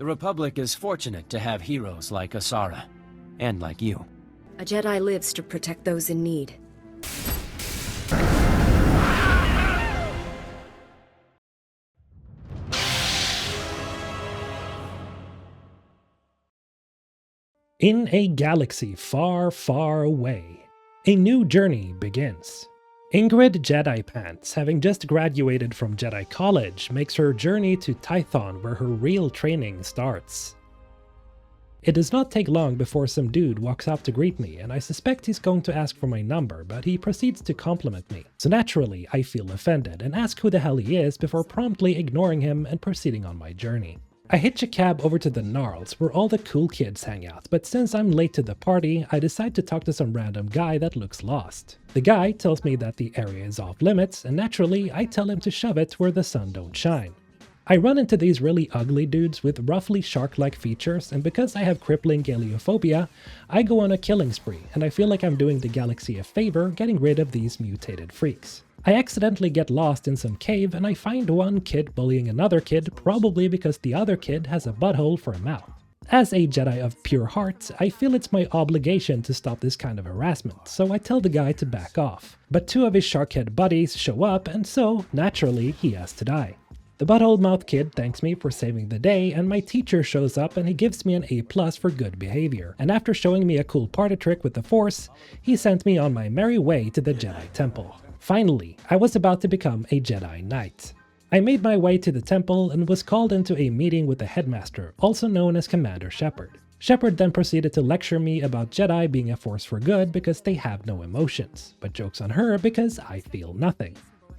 The Republic is fortunate to have heroes like Asara, and like you. A Jedi lives to protect those in need. In a galaxy far, far away, a new journey begins. Ingrid Jedi Pants, having just graduated from Jedi College, makes her journey to Tython where her real training starts. It does not take long before some dude walks out to greet me, and I suspect he's going to ask for my number, but he proceeds to compliment me. So naturally, I feel offended and ask who the hell he is before promptly ignoring him and proceeding on my journey. I hitch a cab over to the Gnarls, where all the cool kids hang out, but since I'm late to the party, I decide to talk to some random guy that looks lost. The guy tells me that the area is off limits, and naturally, I tell him to shove it where the sun don't shine. I run into these really ugly dudes with roughly shark-like features, and because I have crippling galeophobia, I go on a killing spree, and I feel like I'm doing the galaxy a favor getting rid of these mutated freaks. I accidentally get lost in some cave and I find one kid bullying another kid, probably because the other kid has a butthole for a mouth. As a Jedi of pure heart, I feel it's my obligation to stop this kind of harassment, so I tell the guy to back off. But two of his sharkhead buddies show up, and so, naturally, he has to die. The butthole mouth kid thanks me for saving the day, and my teacher shows up and he gives me an A+ for good behavior. And after showing me a cool party trick with the Force, he sent me on my merry way to the Jedi Temple. Finally, I was about to become a Jedi Knight. I made my way to the temple and was called into a meeting with the headmaster, also known as Commander Shepard. Shepard then proceeded to lecture me about Jedi being a force for good because they have no emotions, but joke's on her because I feel nothing.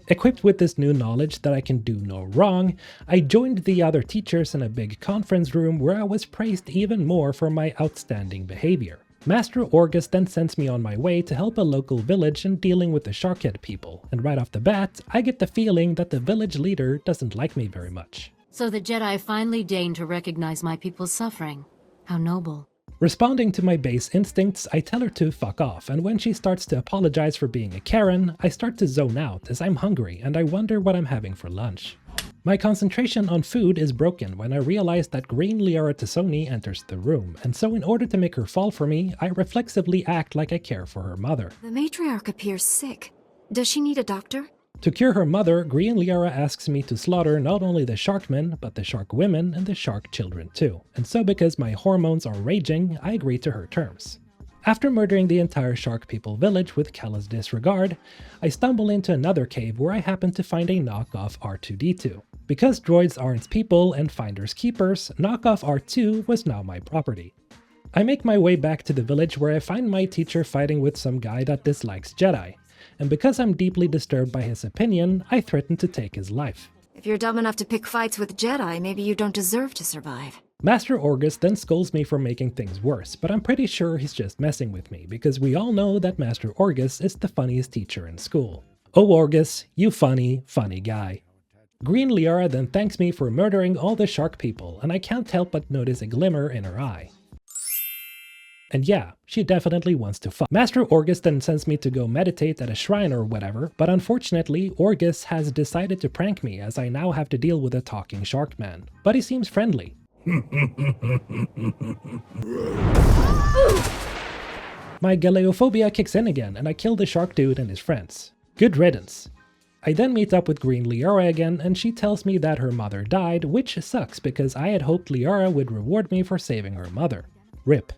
Equipped with this new knowledge that I can do no wrong, I joined the other teachers in a big conference room where I was praised even more for my outstanding behavior. Master Orgus then sends me on my way to help a local village in dealing with the Sharkhead people, and right off the bat, I get the feeling that the village leader doesn't like me very much. So the Jedi finally deigned to recognize my people's suffering. How noble. Responding to my base instincts, I tell her to fuck off, and when she starts to apologize for being a Karen, I start to zone out as I'm hungry and I wonder what I'm having for lunch. My concentration on food is broken when I realize that Green Liara Tassoni enters the room, and so in order to make her fall for me, I reflexively act like I care for her mother. The matriarch appears sick. Does she need a doctor? To cure her mother, Green Liara asks me to slaughter not only the Sharkmen, but the Shark women and the Shark children too. And so because my hormones are raging, I agree to her terms. After murdering the entire Shark People village with callous disregard, I stumble into another cave where I happen to find a knockoff R2-D2. Because droids aren't people and finders keepers, knockoff R2 was now my property. I make my way back to the village where I find my teacher fighting with some guy that dislikes Jedi, and because I'm deeply disturbed by his opinion, I threaten to take his life. If you're dumb enough to pick fights with Jedi, maybe you don't deserve to survive. Master Orgus then scolds me for making things worse, but I'm pretty sure he's just messing with me, because we all know that Master Orgus is the funniest teacher in school. Oh Orgus, you funny, funny guy. Green Liara then thanks me for murdering all the Shark people, and I can't help but notice a glimmer in her eye. And yeah, she definitely wants to fuck. Master Orgus then sends me to go meditate at a shrine or whatever, but unfortunately, Orgus has decided to prank me as I now have to deal with a talking shark man. But he seems friendly. My galeophobia kicks in again and I kill the shark dude and his friends. Good riddance. I then meet up with Green Liara again and she tells me that her mother died, which sucks because I had hoped Liara would reward me for saving her mother. RIP.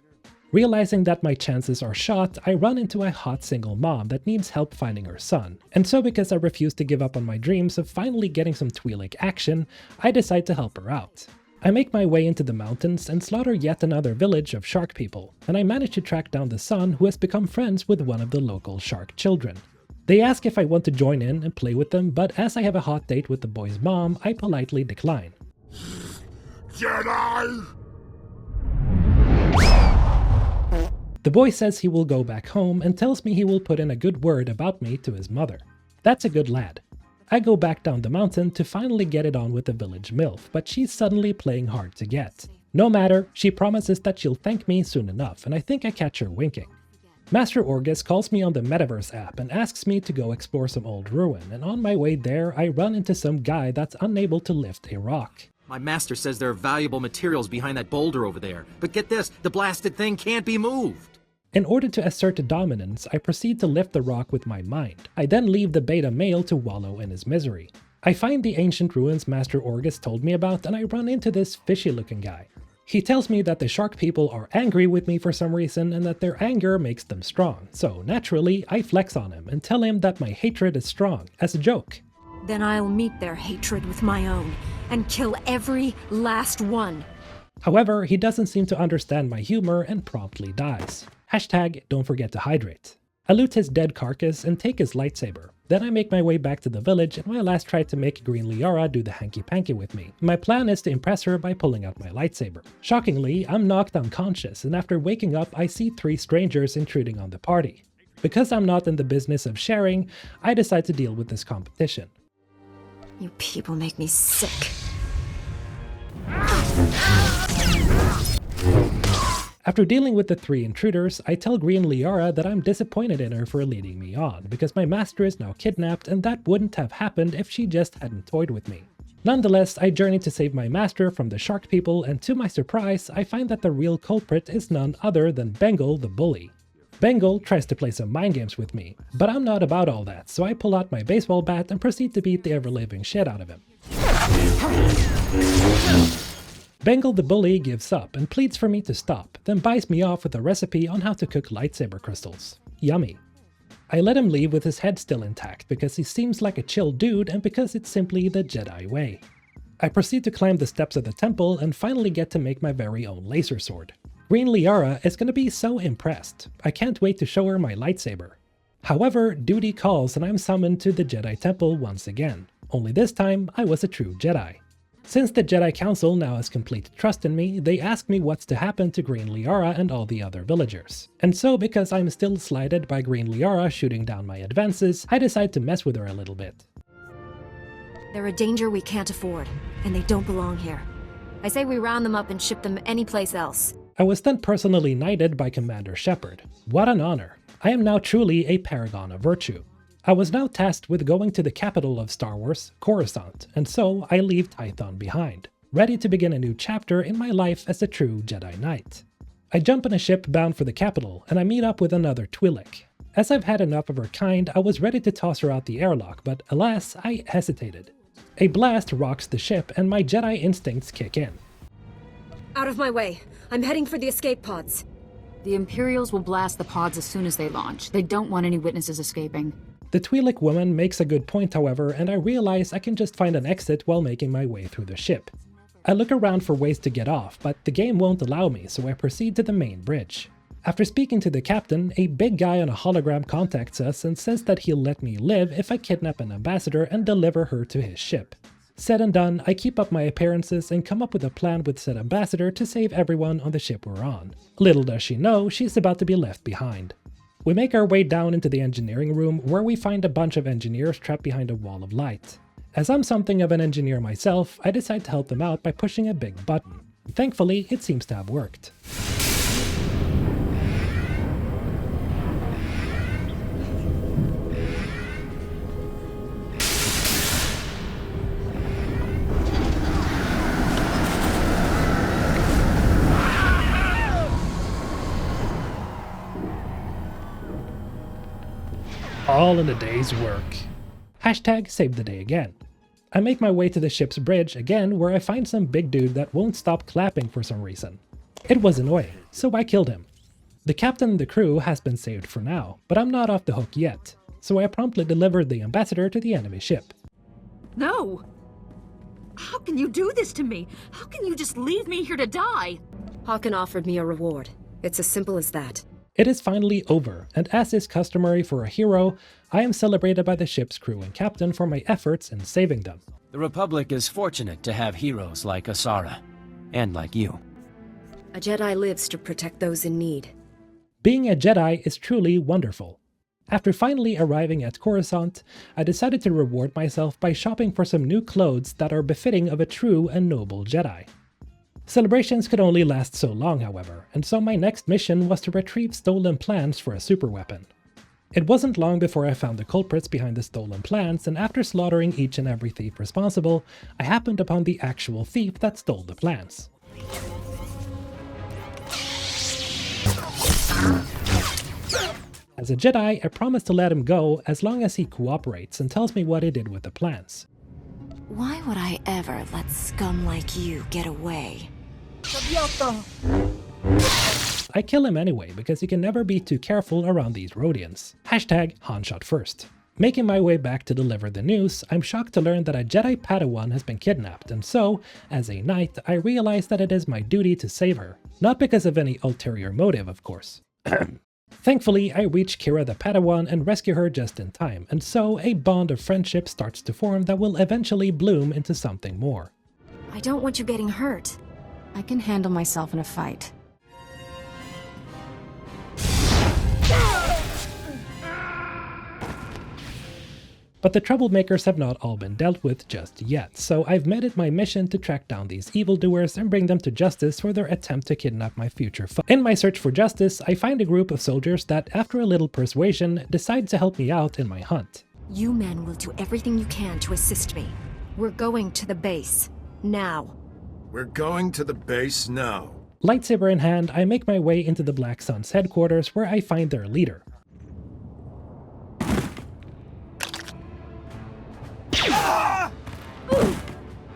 Realizing that my chances are shot, I run into a hot single mom that needs help finding her son. And so because I refuse to give up on my dreams of finally getting some Twi'lek action, I decide to help her out. I make my way into the mountains and slaughter yet another village of shark people, and I manage to track down the son who has become friends with one of the local shark children. They ask if I want to join in and play with them, but as I have a hot date with the boy's mom, I politely decline. Jedi! The boy says he will go back home and tells me he will put in a good word about me to his mother. That's a good lad. I go back down the mountain to finally get it on with the village MILF, but she's suddenly playing hard to get. No matter, she promises that she'll thank me soon enough, and I think I catch her winking. Master Orgus calls me on the Metaverse app and asks me to go explore some old ruin, and on my way there I run into some guy that's unable to lift a rock. My master says there are valuable materials behind that boulder over there. But get this, the blasted thing can't be moved. In order to assert dominance, I proceed to lift the rock with my mind. I then leave the beta male to wallow in his misery. I find the ancient ruins Master Orgus told me about, and I run into this fishy-looking guy. He tells me that the shark people are angry with me for some reason and that their anger makes them strong, so naturally I flex on him and tell him that my hatred is strong, as a joke. Then I'll meet their hatred with my own, and kill every last one. However, he doesn't seem to understand my humor and promptly dies. Hashtag don't forget to hydrate. I loot his dead carcass and take his lightsaber. Then I make my way back to the village, and while I try to make Green Liara do the hanky-panky with me. My plan is to impress her by pulling out my lightsaber. Shockingly, I'm knocked unconscious, and after waking up I see 3 strangers intruding on the party. Because I'm not in the business of sharing, I decide to deal with this competition. You people make me sick. After dealing with the 3 intruders, I tell Green Liara that I'm disappointed in her for leading me on, because my master is now kidnapped and that wouldn't have happened if she just hadn't toyed with me. Nonetheless, I journey to save my master from the shark people, and to my surprise, I find that the real culprit is none other than Bengal the bully. Bengal tries to play some mind games with me, but I'm not about all that, so I pull out my baseball bat and proceed to beat the ever-living shit out of him. Bengal the bully gives up and pleads for me to stop, then buys me off with a recipe on how to cook lightsaber crystals. Yummy. I let him leave with his head still intact because he seems like a chill dude and because it's simply the Jedi way. I proceed to climb the steps of the temple and finally get to make my very own laser sword. Green Liara is gonna be so impressed. I can't wait to show her my lightsaber. However, duty calls and I'm summoned to the Jedi Temple once again. Only this time, I was a true Jedi. Since the Jedi Council now has complete trust in me, they ask me what's to happen to Green Liara and all the other villagers. And so, because I'm still slighted by Green Liara shooting down my advances, I decide to mess with her a little bit. They're a danger we can't afford, and they don't belong here. I say we round them up and ship them anyplace else. I was then personally knighted by Commander Shepard. What an honor! I am now truly a paragon of virtue. I was now tasked with going to the capital of Star Wars, Coruscant, and so I leave Tython behind, ready to begin a new chapter in my life as a true Jedi Knight. I jump on a ship bound for the capital, and I meet up with another Twi'lek. As I've had enough of her kind, I was ready to toss her out the airlock, but alas, I hesitated. A blast rocks the ship, and my Jedi instincts kick in. Out of my way! I'm heading for the escape pods. The Imperials will blast the pods as soon as they launch. They don't want any witnesses escaping. The Twi'lek woman makes a good point, however, and I realize I can just find an exit while making my way through the ship. I look around for ways to get off, but the game won't allow me, so I proceed to the main bridge. After speaking to the captain, a big guy on a hologram contacts us and says that he'll let me live if I kidnap an ambassador and deliver her to his ship. Said and done, I keep up my appearances and come up with a plan with said ambassador to save everyone on the ship we're on. Little does she know, she's about to be left behind. We make our way down into the engineering room, where we find a bunch of engineers trapped behind a wall of light. As I'm something of an engineer myself, I decide to help them out by pushing a big button. Thankfully, it seems to have worked. All in a day's work. Hashtag save the day again. I make my way to the ship's bridge again, where I find some big dude that won't stop clapping for some reason. It was annoying, so I killed him. The captain and the crew has been saved for now, but I'm not off the hook yet, so I promptly delivered the ambassador to the enemy ship. No! How can you do this to me? How can you just leave me here to die? Hawken offered me a reward. It's as simple as that. It is finally over, and as is customary for a hero, I am celebrated by the ship's crew and captain for my efforts in saving them. The Republic is fortunate to have heroes like Asara, and like you. A Jedi lives to protect those in need. Being a Jedi is truly wonderful. After finally arriving at Coruscant, I decided to reward myself by shopping for some new clothes that are befitting of a true and noble Jedi. Celebrations could only last so long, however, and so my next mission was to retrieve stolen plans for a superweapon. It wasn't long before I found the culprits behind the stolen plans, and after slaughtering each and every thief responsible, I happened upon the actual thief that stole the plans. As a Jedi, I promise to let him go as long as he cooperates and tells me what he did with the plans. Why would I ever let scum like you get away? I kill him anyway, because you can never be too careful around these Rhodians. Hashtag Han shot first. Making my way back to deliver the news, I'm shocked to learn that a Jedi Padawan has been kidnapped, and so, as a knight, I realize that it is my duty to save her. Not because of any ulterior motive, of course. Thankfully, I reach Kira the Padawan and rescue her just in time, and so a bond of friendship starts to form that will eventually bloom into something more. I don't want you getting hurt. I can handle myself in a fight. But the troublemakers have not all been dealt with just yet, so I've made it my mission to track down these evildoers and bring them to justice for their attempt to kidnap my future foe. In my search for justice, I find a group of soldiers that, after a little persuasion, decide to help me out in my hunt. You men will do everything you can to assist me. We're going to the base. Now. We're going to the base now. Lightsaber in hand, I make my way into the Black Sun's headquarters where I find their leader.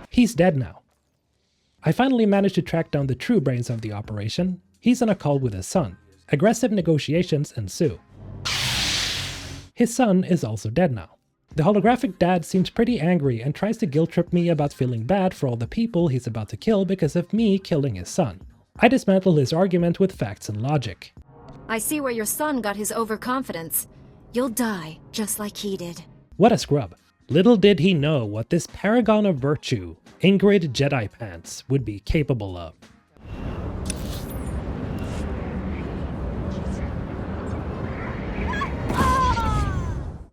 He's dead now. I finally managed to track down the true brains of the operation. He's on a call with his son. Aggressive negotiations ensue. His son is also dead now. The holographic dad seems pretty angry and tries to guilt trip me about feeling bad for all the people he's about to kill because of me killing his son. I dismantle his argument with facts and logic. I see where your son got his overconfidence. You'll die just like he did. What a scrub. Little did he know what this paragon of virtue, Ingrid Jedi Pants, would be capable of.